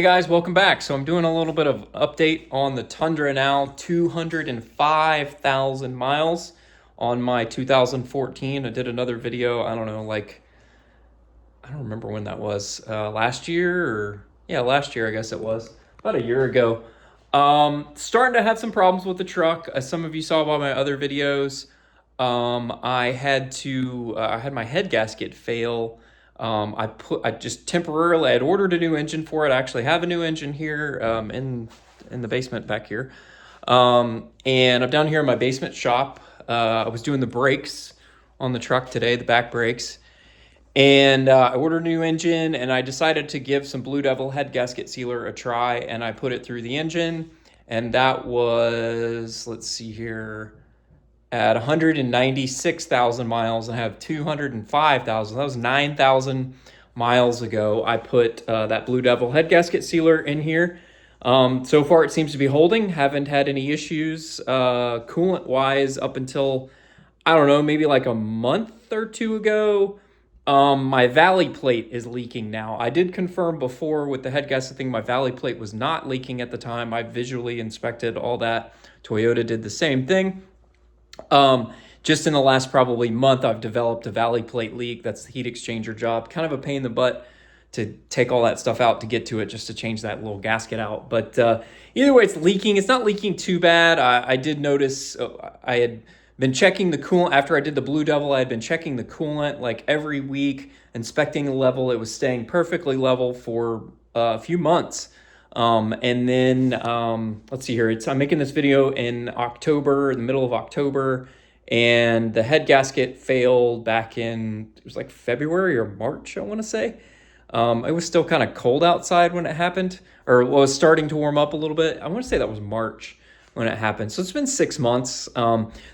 Hey guys, welcome back. So I'm doing a little bit of update on the Tundra now, 205,000 miles on my 2014. I did another video, I don't know, I don't remember when that was, last year or, yeah, last year I guess it was, about a year ago. Starting to have some problems with the truck. As some of you saw by my other videos, I had my head gasket fail. I just temporarily, I had ordered a new engine for it. I actually have a new engine here, in the basement back here. And I'm down here in my basement shop. I was doing the brakes on the truck today, the back brakes. And I ordered a new engine, and I decided to give some Blue Devil head gasket sealer a try, and I put it through the engine, and that was, let's see here, at 196,000 miles, and I have 205,000. That was 9,000 miles ago. I put that Blue Devil head gasket sealer in here. So far, it seems to be holding. Haven't had any issues coolant-wise up until, I don't know, maybe like a month or two ago. My valley plate is leaking now. I did confirm before with the head gasket thing, my valley plate was not leaking at the time. I visually inspected all that. Toyota did the same thing. Just in the last probably month, I've developed a valley plate leak. That's the heat exchanger job. Kind of a pain in the butt to take all that stuff out to get to it, just to change that little gasket out. But either way, it's leaking. It's not leaking too bad. I did notice I had been checking the coolant after I did the Blue Devil. I had been checking the coolant like every week, inspecting the level. It was staying perfectly level for a few months. And then let's see here. I'm making this video in October, in the middle of October, and the head gasket failed back in, it was like February or March, I want to say. It was still kind of cold outside when it happened, or was starting to warm up a little bit. I want to say that was March when it happened. So it's been 6 months.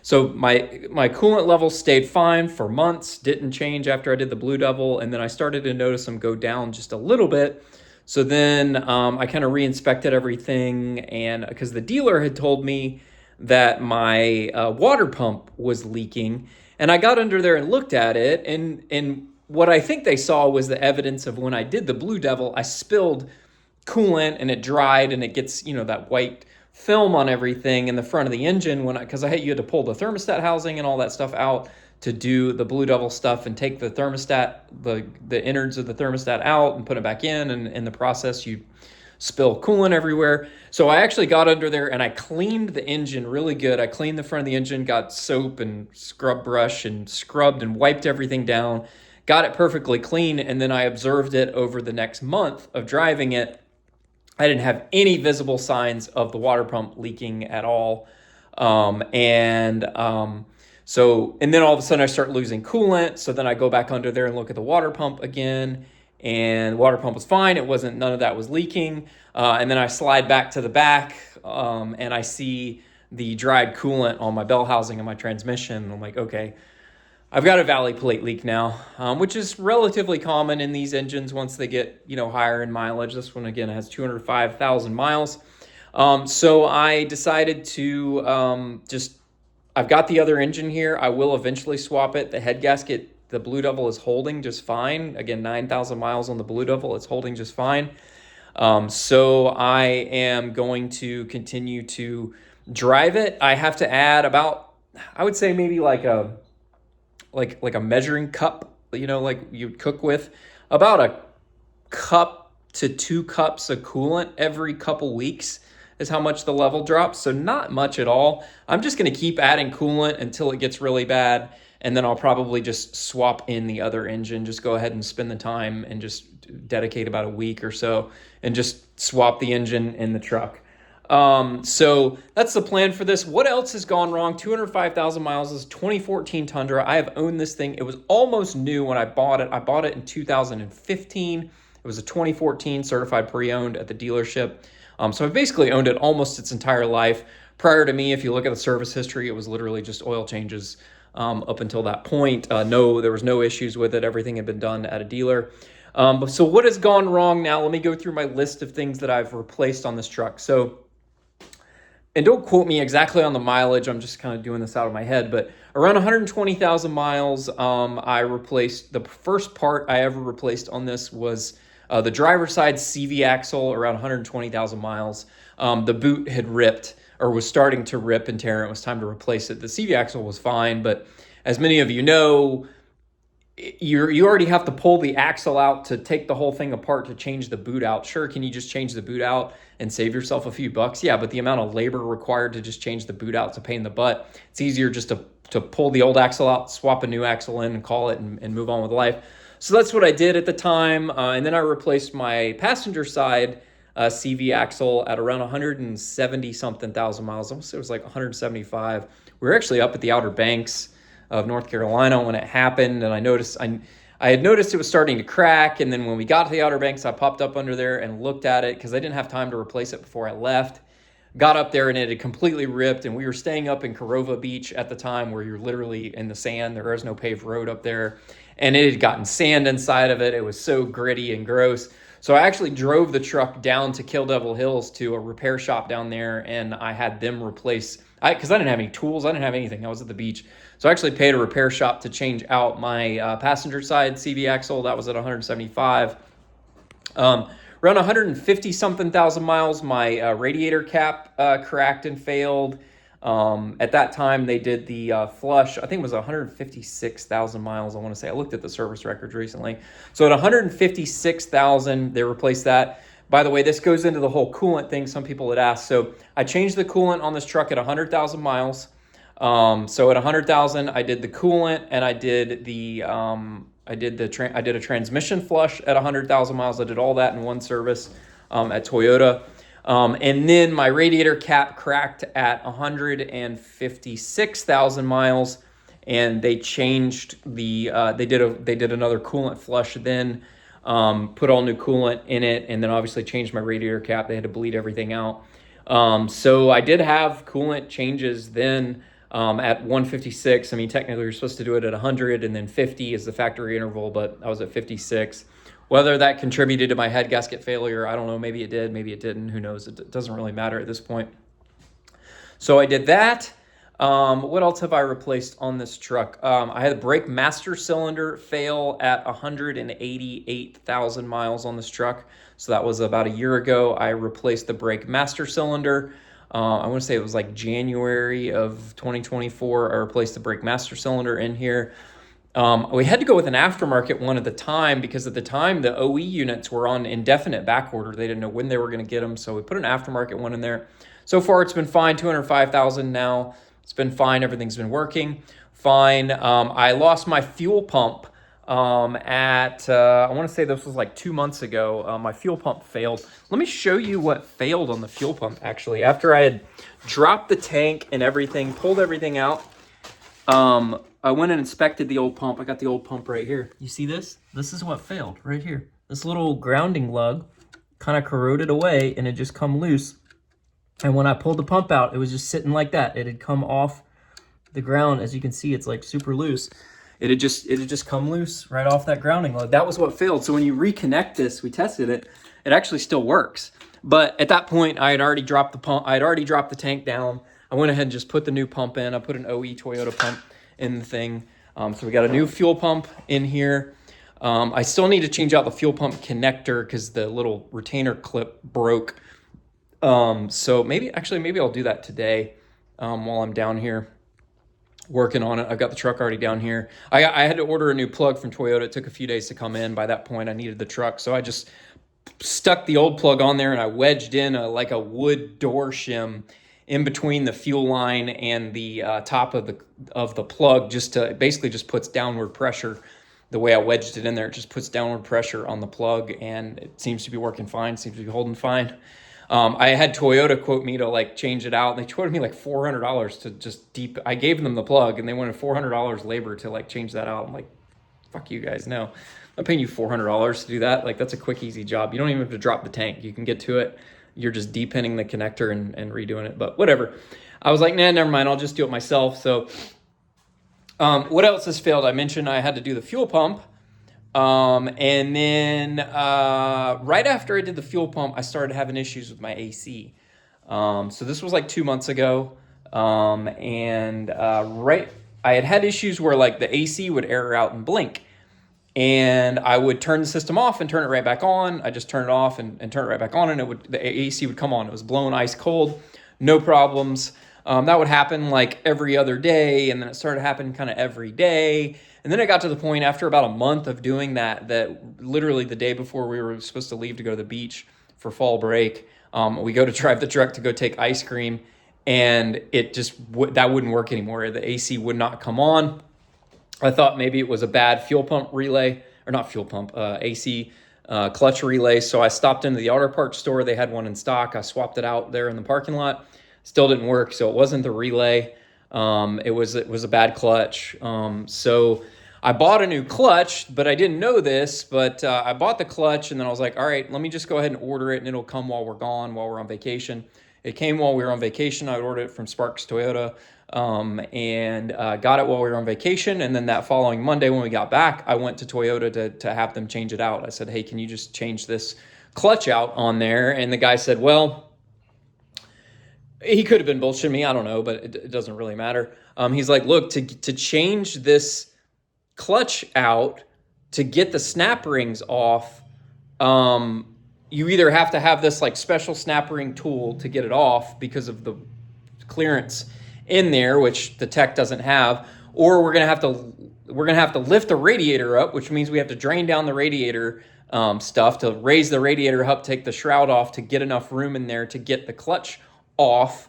So my coolant level stayed fine for months, didn't change after I did the Blue Devil, and then I started to notice them go down just a little bit. So then I kind of re-inspected everything, and because the dealer had told me that my water pump was leaking, and I got under there and looked at it, and what I think they saw was the evidence of when I did the Blue Devil, I spilled coolant and it dried, and it gets, that white film on everything in the front of the engine because you had to pull the thermostat housing and all that stuff out to do the Blue Devil stuff and take the thermostat, the innards of the thermostat out and put it back in. And in the process, you spill coolant everywhere. So I actually got under there and I cleaned the engine really good. I cleaned the front of the engine, got soap and scrub brush and scrubbed and wiped everything down, got it perfectly clean. And then I observed it over the next month of driving it. I didn't have any visible signs of the water pump leaking at all. And then all of a sudden I start losing coolant. So then I go back under there and look at the water pump again, and the water pump was fine. None of that was leaking. And then I slide back to the back, and I see the dried coolant on my bell housing and my transmission. I'm like, okay, I've got a valley plate leak now, which is relatively common in these engines once they get, higher in mileage. This one, again, has 205,000 miles. So I decided to I've got the other engine here. I will eventually swap it. The head gasket, the Blue Devil, is holding just fine. Again, 9,000 miles on the Blue Devil. It's holding just fine. So I am going to continue to drive it. I have to add about, I would say maybe like a measuring cup, like you'd cook with, about a cup to 2 cups of coolant every couple weeks is how much the level drops. So not much at all. I'm just going to keep adding coolant until it gets really bad, and then I'll probably just swap in the other engine. Just go ahead and spend the time and just dedicate about a week or so and just swap the engine in the truck. So that's the plan for this. What else has gone wrong? 205,000 miles. This is 2014 Tundra. I have owned this thing. It was almost new when I bought it. I bought it in 2015. It was a 2014 certified pre-owned at the dealership. So I've basically owned it almost its entire life. Prior to me, if you look at the service history, it was literally just oil changes, up until that point. There was no issues with it. Everything had been done at a dealer. So what has gone wrong now? Let me go through my list of things that I've replaced on this truck. And don't quote me exactly on the mileage. I'm just kind of doing this out of my head, but around 120,000 miles, I replaced, the first part I ever replaced on this was The driver's side CV axle around 120,000 miles. The boot had ripped or was starting to rip and tear. It was time to replace it. The CV axle was fine, but as many of you know, you already have to pull the axle out to take the whole thing apart to change the boot out. Sure, can you just change the boot out and save yourself a few bucks? Yeah, but the amount of labor required to just change the boot out is a pain in the butt. It's easier just to pull the old axle out, swap a new axle in and call it and move on with life. So that's what I did at the time. And then I replaced my passenger side CV axle at around 170 something thousand miles. Almost it was like 175. We were actually up at the Outer Banks of North Carolina when it happened, and I had noticed it was starting to crack. And then when we got to the Outer Banks, I popped up under there and looked at it because I didn't have time to replace it before I left. Got up there and it had completely ripped, and we were staying up in Corova Beach at the time, where you're literally in the sand. There is no paved road up there, and it had gotten sand inside of it. It was so gritty and gross. So I actually drove the truck down to Kill Devil Hills to a repair shop down there, and I had them replace, because I didn't have any tools, I didn't have anything. I was at the beach. So I actually paid a repair shop to change out my passenger side CV axle. That was at 175. Around 150 something thousand miles, my radiator cap cracked and failed. At that time, they did the flush. I think it was 156,000 miles, I want to say. I looked at the service records recently. So at 156,000, they replaced that. By the way, this goes into the whole coolant thing some people had asked. So I changed the coolant on this truck at 100,000 miles. So at 100,000, I did the coolant, and I did a transmission flush at 100,000 miles. I did all that in one service at Toyota. And then my radiator cap cracked at 156,000 miles, and they changed they did another coolant flush then, put all new coolant in it, and then obviously changed my radiator cap. They had to bleed everything out. So I did have coolant changes then at 156. I mean, technically you're supposed to do it at 100, and then 50 is the factory interval, but I was at 56. Whether that contributed to my head gasket failure, I don't know. Maybe it did, maybe it didn't. Who knows? It doesn't really matter at this point. So I did that. What else have I replaced on this truck? I had the brake master cylinder fail at 188,000 miles on this truck. So that was about a year ago. I replaced the brake master cylinder. I want to say it was like January of 2024. I replaced the brake master cylinder in here. We had to go with an aftermarket one at the time because at the time the OE units were on indefinite back order. They didn't know when they were going to get them, so we put an aftermarket one in there. So far it's been fine, 205,000 now. It's been fine, everything's been working fine. I lost my fuel pump I want to say this was like 2 months ago. My fuel pump failed. Let me show you what failed on the fuel pump actually. After I had dropped the tank and everything, pulled everything out, I went and inspected the old pump. I got the old pump right here. You see this? This is what failed right here. This little grounding lug kind of corroded away and it just come loose. And when I pulled the pump out, it was just sitting like that. It had come off the ground. As you can see, it's like super loose. It had just come loose right off that grounding lug. That was what failed. So when you reconnect this, we tested it, it actually still works. But at that point, I had already dropped the pump. I had already dropped the tank down. I went ahead and just put the new pump in. I put an OE Toyota pump in the thing. So we got a new fuel pump in here. I still need to change out the fuel pump connector because the little retainer clip broke. So maybe I'll do that today while I'm down here working on it. I've got the truck already down here. I had to order a new plug from Toyota. It took a few days to come in. By that point, I needed the truck. So I just stuck the old plug on there and I wedged in like a wood door shim in between the fuel line and the top of the plug, just to basically just puts downward pressure. The way I wedged it in there, it just puts downward pressure on the plug, and it seems to be working fine. Seems to be holding fine. I had Toyota quote me to like change it out. They quoted me like $400 to just I gave them the plug, and they wanted $400 labor to like change that out. I'm like, fuck you guys, no. I'm paying you $400 to do that. Like, that's a quick, easy job. You don't even have to drop the tank. You can get to it. You're just depinning the connector and redoing it, but whatever. I was like, nah, never mind. I'll just do it myself. So what else has failed? I mentioned I had to do the fuel pump. And then right after I did the fuel pump, I started having issues with my AC. So this was like 2 months ago. I had issues where like the AC would error out and blink. and I would turn the system off and turn it right back on. I just turn it off and turn it right back on, and the AC would come on. It was blowing ice cold, no problems. That would happen like every other day, and then it started happening kind of every day. And then it got to the point after about a month of doing that literally the day before we were supposed to leave to go to the beach for fall break, we go to drive the truck to go take ice cream, and it just that wouldn't work anymore. The AC would not come on. I thought maybe it was a bad fuel pump relay, or not fuel pump, AC clutch relay. So I stopped into the auto parts store. They had one in stock. I swapped it out there in the parking lot. Still didn't work. So it wasn't the relay. It was a bad clutch. So I bought a new clutch, but I didn't know this. But I bought the clutch, and then I was like, all right, let me just go ahead and order it, and it'll come while we're gone, while we're on vacation. It came while we were on vacation. I ordered it from Sparks Toyota, and got it while we were on vacation. And then that following Monday when we got back, I went to Toyota to have them change it out. I said, hey, can you just change this clutch out on there? And the guy said, well, he could have been bullshitting me. I don't know, but it doesn't really matter. He's like, look, to change this clutch out, to get the snap rings off, you either have to have this like special snap ring tool to get it off because of the clearance in there, which the tech doesn't have, or we're gonna have to lift the radiator up, which means we have to drain down the radiator stuff to raise the radiator up, take the shroud off to get enough room in there to get the clutch off,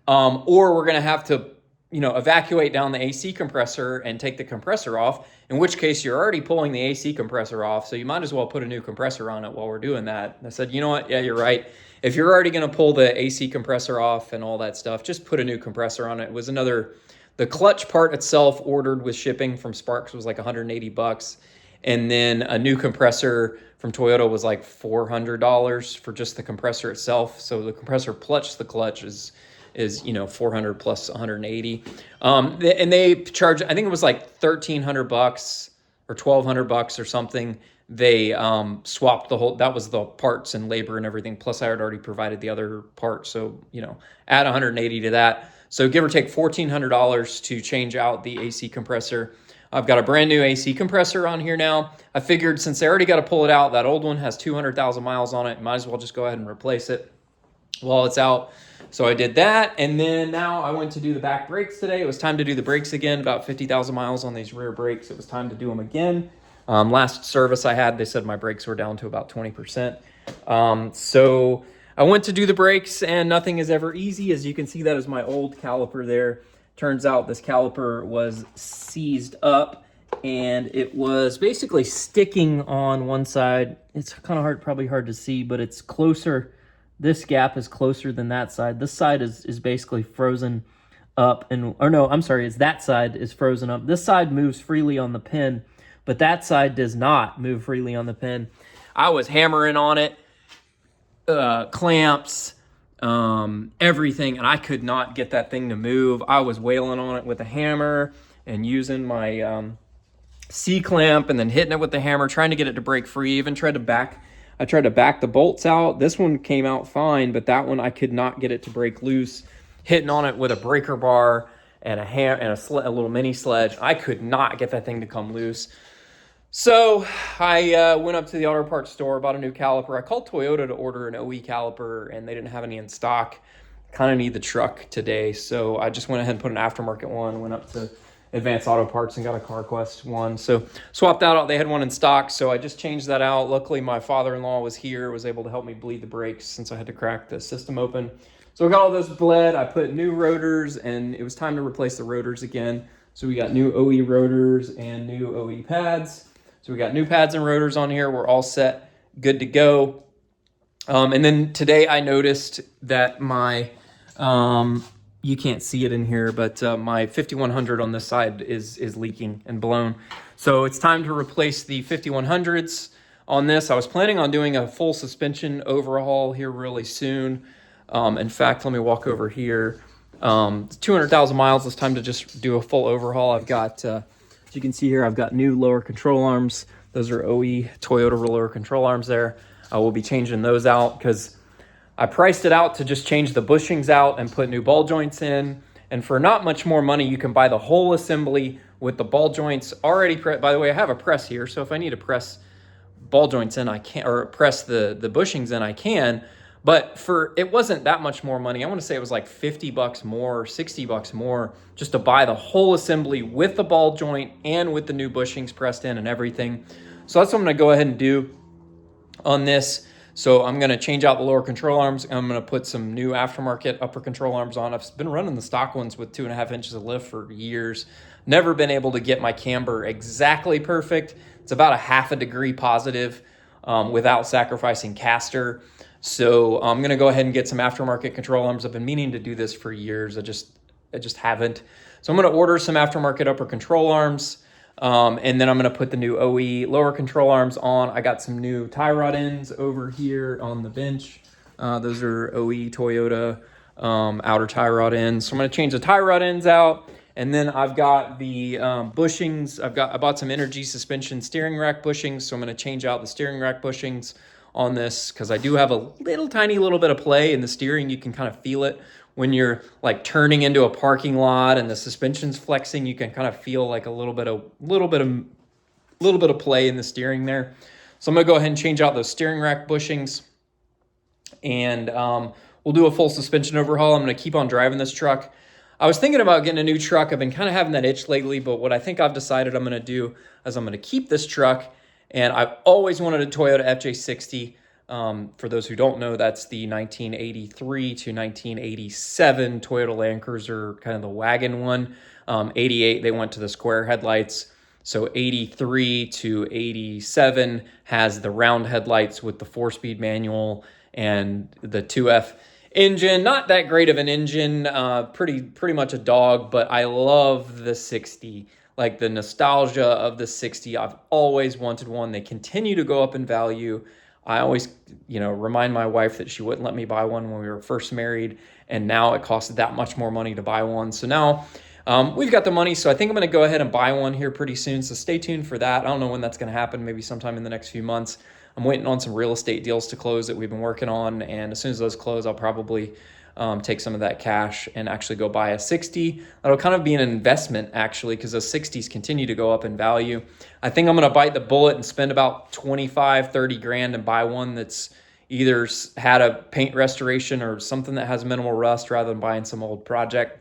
or we're gonna have to evacuate down the AC compressor and take the compressor off, in which case you're already pulling the AC compressor off, so you might as well put a new compressor on it while we're doing that. And I said, you know what? Yeah, you're right. If you're already going to pull the AC compressor off and all that stuff, just put a new compressor on it. It was the clutch part itself ordered with shipping from Sparks was like $180. And then a new compressor from Toyota was like $400 for just the compressor itself. So the compressor plus the clutch is $400 plus $180. And they charge, I think it was like $1,300 or $1,200 or something. They swapped the whole, that was the parts and labor and everything. Plus I had already provided the other parts. So, add $180 to that. So give or take $1,400 to change out the AC compressor. I've got a brand new AC compressor on here now. I figured since they already got to pull it out, that old one has 200,000 miles on it. Might as well just go ahead and replace it while it's out. So I did that, and then now I went to do the back brakes today. It was time to do the brakes again, about 50,000 miles on these rear brakes. It was time to do them again. Last service I had, they said my brakes were down to about 20%. So I went to do the brakes, and nothing is ever easy. As you can see, that is my old caliper there. Turns out this caliper was seized up, and it was basically sticking on one side. It's kind of hard, probably hard to see, but it's closer. This gap is closer than that side. This side is basically frozen up, it's that side is frozen up. This side moves freely on the pin, but that side does not move freely on the pin. I was hammering on it, clamps, everything, and I could not get that thing to move. I was wailing on it with a hammer and using my C-clamp and then hitting it with the hammer, trying to get it to break free. Even I tried to back the bolts out. This one came out fine, but that one I could not get it to break loose. Hitting on it with a breaker bar and a little mini sledge, I could not get that thing to come loose. So I went up to the auto parts store, bought a new caliper. I called Toyota to order an OE caliper, and they didn't have any in stock. Kind of need the truck today, so I just went ahead and put an aftermarket one. Went up to Advanced Auto Parts and got a CarQuest one. So swapped that out. They had one in stock, so I just changed that out. Luckily, my father-in-law was here, was able to help me bleed the brakes since I had to crack the system open. So I got all this bled. I put new rotors, and it was time to replace the rotors again. So we got new OE rotors and new OE pads. So we got new pads and rotors on here. We're all set, good to go. And then today I noticed that my, you can't see it in here, but my 5100 on this side is leaking and blown. So it's time to replace the 5100s on this. I was planning on doing a full suspension overhaul here really soon. In fact, let me walk over here. 200,000 miles, it's time to just do a full overhaul. I've got, as you can see here, I've got new lower control arms. Those are OE Toyota lower control arms there. I will be changing those out because I priced it out to just change the bushings out and put new ball joints in. And for not much more money, you can buy the whole assembly with the ball joints already by the way, I have a press here, so if I need to press ball joints in, I can, or press the bushings in, I can. But it wasn't that much more money. I want to say it was like 50 bucks more, 60 bucks more just to buy the whole assembly with the ball joint and with the new bushings pressed in and everything. So that's what I'm going to go ahead and do on this. So I'm going to change out the lower control arms. I'm going to put some new aftermarket upper control arms on. I've been running the stock ones with 2.5 inches of lift for years. Never been able to get my camber exactly perfect. It's about a half a degree positive without sacrificing caster. So I'm going to go ahead and get some aftermarket control arms. I've been meaning to do this for years. I just haven't. So I'm going to order some aftermarket upper control arms. And then I'm going to put the new OE lower control arms on. I got some new tie rod ends over here on the bench. Those are OE Toyota outer tie rod ends. So I'm going to change the tie rod ends out. And then I've got the bushings. I bought some Energy Suspension steering rack bushings. So I'm going to change out the steering rack bushings on this because I do have a tiny little bit of play in the steering. You can kind of feel it when you're like turning into a parking lot and the suspension's flexing. You can kind of feel like a little bit of play in the steering there. So I'm gonna go ahead and change out those steering rack bushings, and we'll do a full suspension overhaul. I'm gonna keep on driving this truck. I was thinking about getting a new truck. I've been kind of having that itch lately, but what I think I've decided I'm gonna do is I'm gonna keep this truck. And I've always wanted a Toyota FJ60. For those who don't know, that's the 1983 to 1987 Toyota Land Cruiser, kind of the wagon one. 88, they went to the square headlights. So 83 to 87 has the round headlights with the 4-speed manual and the 2F engine. Not that great of an engine, pretty much a dog, but I love the 60. Like the nostalgia of the 60, I've always wanted one. They continue to go up in value. I always, remind my wife that she wouldn't let me buy one when we were first married, and now it costs that much more money to buy one. So now we've got the money, so I think I'm going to go ahead and buy one here pretty soon. So stay tuned for that. I don't know when that's going to happen, maybe sometime in the next few months. I'm waiting on some real estate deals to close that we've been working on, and as soon as those close, I'll probably take some of that cash and actually go buy a 60. That'll kind of be an investment, actually, because those 60s continue to go up in value. I think I'm going to bite the bullet and spend about 25, 30 grand and buy one that's either had a paint restoration or something that has minimal rust rather than buying some old project.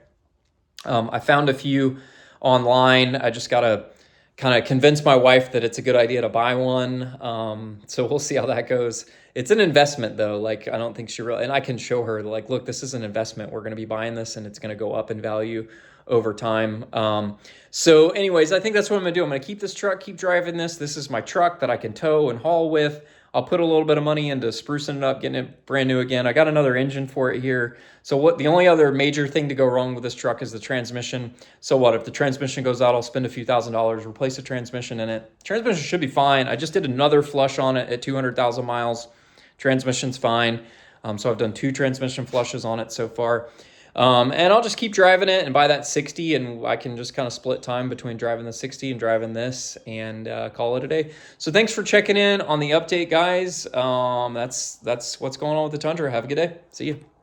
I found a few online. I just got to kind of convince my wife that it's a good idea to buy one. So we'll see how that goes. It's an investment though. Like, I don't think she really, and I can show her like, look, this is an investment. We're going to be buying this and it's going to go up in value over time. So anyways, I think that's what I'm going to do. I'm going to keep this truck, keep driving this. This is my truck that I can tow and haul with. I'll put a little bit of money into sprucing it up, getting it brand new again. I got another engine for it here. So the only other major thing to go wrong with this truck is the transmission. So what if the transmission goes out, I'll spend a few $1,000s, replace the transmission in it. Transmission should be fine. I just did another flush on it at 200,000 miles. Transmission's fine. So I've done 2 transmission flushes on it so far. And I'll just keep driving it and buy that 60, and I can just kind of split time between driving the 60 and driving this and call it a day. So thanks for checking in on the update, guys. That's what's going on with the Tundra. Have a good day. See you.